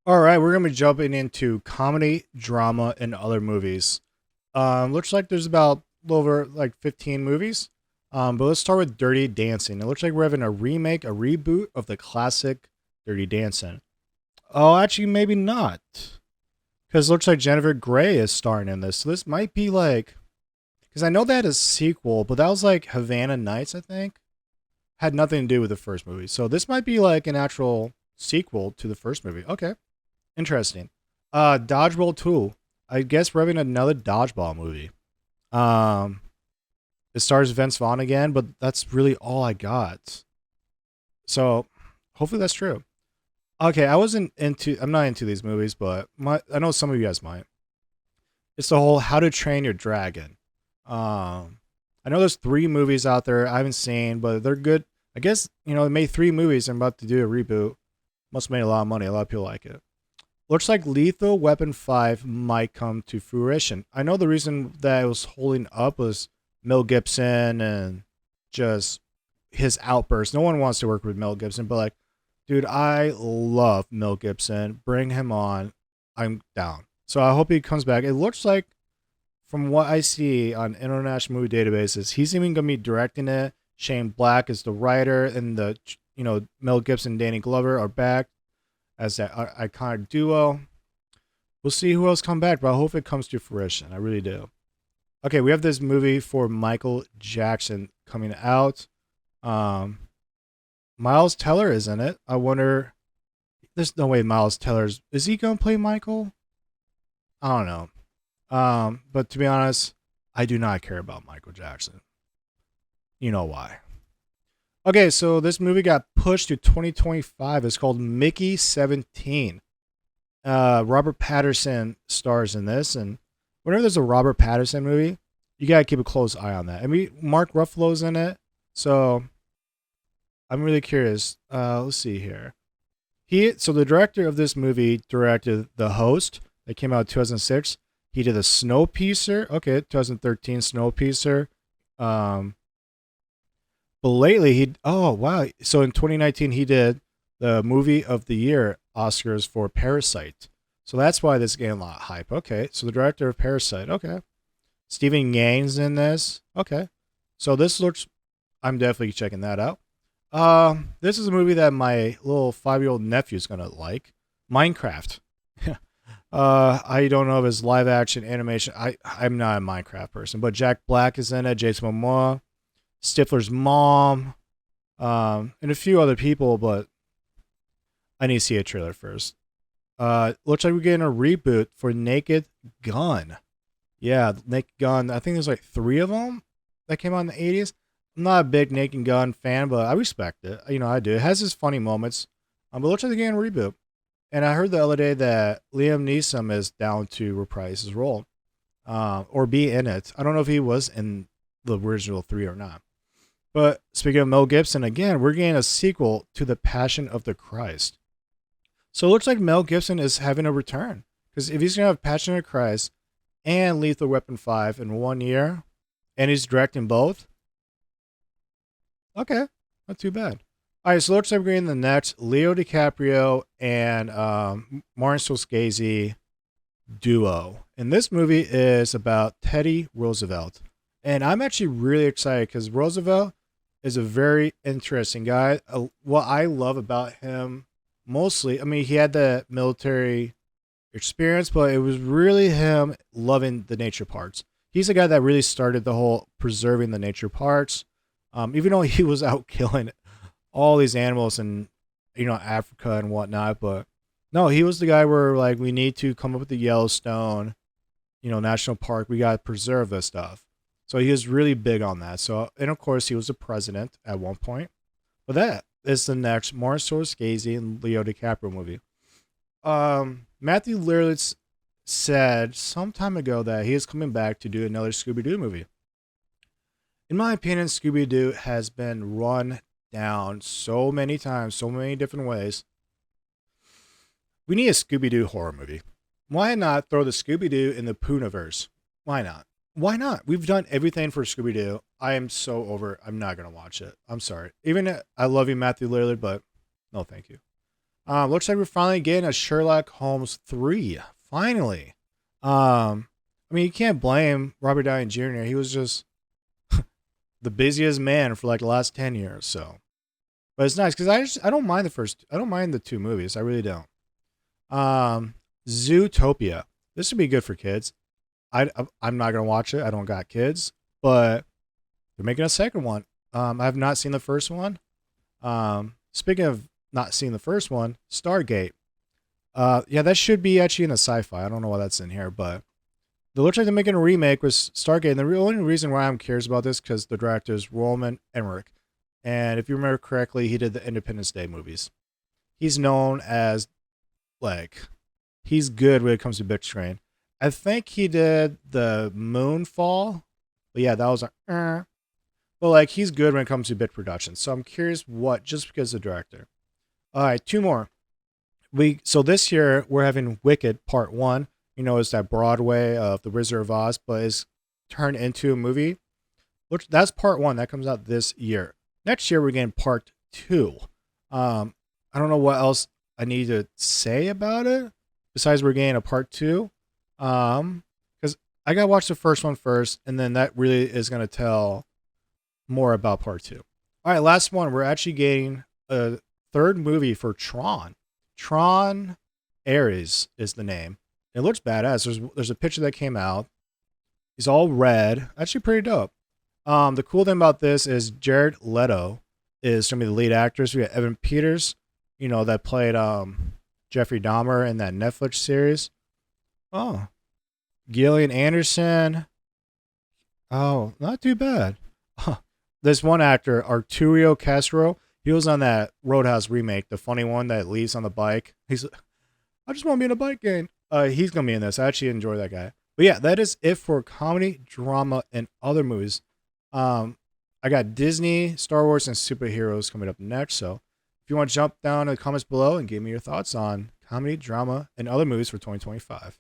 All right, we're gonna be jumping into comedy, drama, and other movies. Looks like there's about a little over like 15 movies. But let's start with Dirty Dancing. It looks like we're having a remake, a reboot of the classic Dirty Dancing. Oh, actually, maybe not, because it looks like Jennifer Grey is starring in this. So this might be like, because I know that is a sequel, but that was like Havana Nights, I think. Had nothing to do with the first movie. So this might be like an actual sequel to the first movie. Okay. Interesting. Dodgeball 2. I guess we're having another dodgeball movie. Um, it stars Vince Vaughn again, but that's really all I got. So hopefully that's true. Okay, I'm not into these movies, but I know some of you guys might. It's the whole How to Train Your Dragon. I know there's 3 movies out there I haven't seen, but they're good. I guess, they made 3 movies and about to do a reboot. Must have made a lot of money. A lot of people like it. Looks like Lethal Weapon 5 might come to fruition. I know the reason that it was holding up was Mel Gibson and just his outburst. No one wants to work with Mel Gibson, but like, dude, I love Mel Gibson. Bring him on. I'm down. So I hope he comes back. It looks like, from what I see on international movie databases, he's even going to be directing it. Shane Black is the writer, and Mel Gibson and Danny Glover are back as that iconic duo. We'll see who else come back, but I hope it comes to fruition. I really do. Okay, we have this movie for Michael Jackson coming out. Miles Teller is in it. I wonder. There's no way Miles Teller's is he gonna play Michael? I don't know. But to be honest, I do not care about Michael Jackson. You know why? Okay, so this movie got pushed to 2025. It's called Mickey 17. Robert Patterson stars in this, and whenever there's a Robert Patterson movie, you gotta keep a close eye on that. I mean, Mark Ruffalo's in it, so I'm really curious. Let's see here. So the director of this movie directed The Host that came out in 2006. He did a Snowpiercer. Okay, 2013 Snowpiercer. But lately oh wow. So in 2019 he did the movie of the year Oscars for Parasite. So that's why this getting a lot of hype. Okay, so the director of Parasite. Okay, Stephen Yang's in this. Okay, so this looks. I'm definitely checking that out. This is a movie that my little 5-year-old nephew is gonna like. Minecraft. I don't know if it's live action animation. I'm not a Minecraft person, but Jack Black is in it. Jason Momoa, Stifler's mom, and a few other people, but I need to see a trailer first. Looks like we're getting a reboot for Naked Gun. Yeah, Naked Gun. I think there's like 3 of them that came out in the 80s. I'm not a big Naked Gun fan, but I respect it. I do. It has its funny moments. But it looks like they're getting a reboot. And I heard the other day that Liam Neeson is down to reprise his role, or be in it. I don't know if he was in the original 3 or not. But speaking of Mel Gibson, again, we're getting a sequel to The Passion of the Christ. So it looks like Mel Gibson is having a return. Because if he's going to have Passion of the Christ and Lethal Weapon 5 in 1 year, and he's directing both, okay, not too bad. All right, so it looks like we're getting the next Leo DiCaprio and Martin Scorsese duo. And this movie is about Teddy Roosevelt. And I'm actually really excited because Roosevelt is a very interesting guy. What I love about him mostly, I mean, he had the military experience, but it was really him loving the nature parts. He's the guy that really started the whole preserving the nature parts. Even though he was out killing all these animals in, Africa and whatnot, but no, he was the guy where like we need to come up with the Yellowstone, national park. We got to preserve this stuff. So he was really big on that. So, and of course, he was the president at one point. But that is the next Martin Scorsese and Leo DiCaprio movie. Matthew Lillard said some time ago that he is coming back to do another Scooby-Doo movie. In my opinion, Scooby-Doo has been run down so many times, so many different ways. We need a Scooby-Doo horror movie. Why not throw the Scooby-Doo in the Poonaverse? Why not? Why not? We've done everything for Scooby-Doo. I am so over. I'm not going to watch it. I'm sorry. Even I love you, Matthew Lillard, but no, thank you. Looks like we're finally getting a Sherlock Holmes 3. Finally. I mean, you can't blame Robert Downey Jr. He was just the busiest man for like the last 10 years. So, but it's nice because I don't mind I don't mind the two movies. I really don't. Um, Zootopia. This would be good for kids. I'm not gonna watch it. I don't got kids, but they're making a second one. I have not seen the first one. Speaking of not seeing the first one, Stargate. Yeah, that should be actually in the sci-fi. I don't know why that's in here, but it looks like they're making a remake with Stargate. And the only reason why I'm curious about this because the director is Roman Emmerich, and if you remember correctly, he did the Independence Day movies. He's known as like he's good when it comes to big screen. I think he did the Moonfall, but yeah, that was but like he's good when it comes to bit production. So I'm curious what just because the director. All right, two more. So this year we're having Wicked Part 1. You know, it's that Broadway of The Wizard of Oz, but it's turned into a movie. Which that's Part 1 that comes out this year. Next year we're getting Part 2. I don't know what else I need to say about it besides we're getting a Part 2. Because I gotta watch the first one first, and then that really is gonna tell more about Part 2. All right, last one. We're actually getting a third movie for Tron. Tron Ares is the name. It looks badass. There's a picture that came out. He's all red. Actually pretty dope. The cool thing about this is Jared Leto is gonna be the lead actors. We got Evan Peters, you know, that played Jeffrey Dahmer in that Netflix series. Oh, Gillian Anderson. Oh, not too bad. This one actor, Arturo Castro, he was on that Roadhouse remake, the funny one that leaves on the bike. I just want to be in a bike game. He's gonna be in this. I actually enjoy that guy. But yeah, that is it for comedy, drama, and other movies. I got Disney, Star Wars, and superheroes coming up next. So if you want to jump down in the comments below and give me your thoughts on comedy, drama, and other movies for 2025.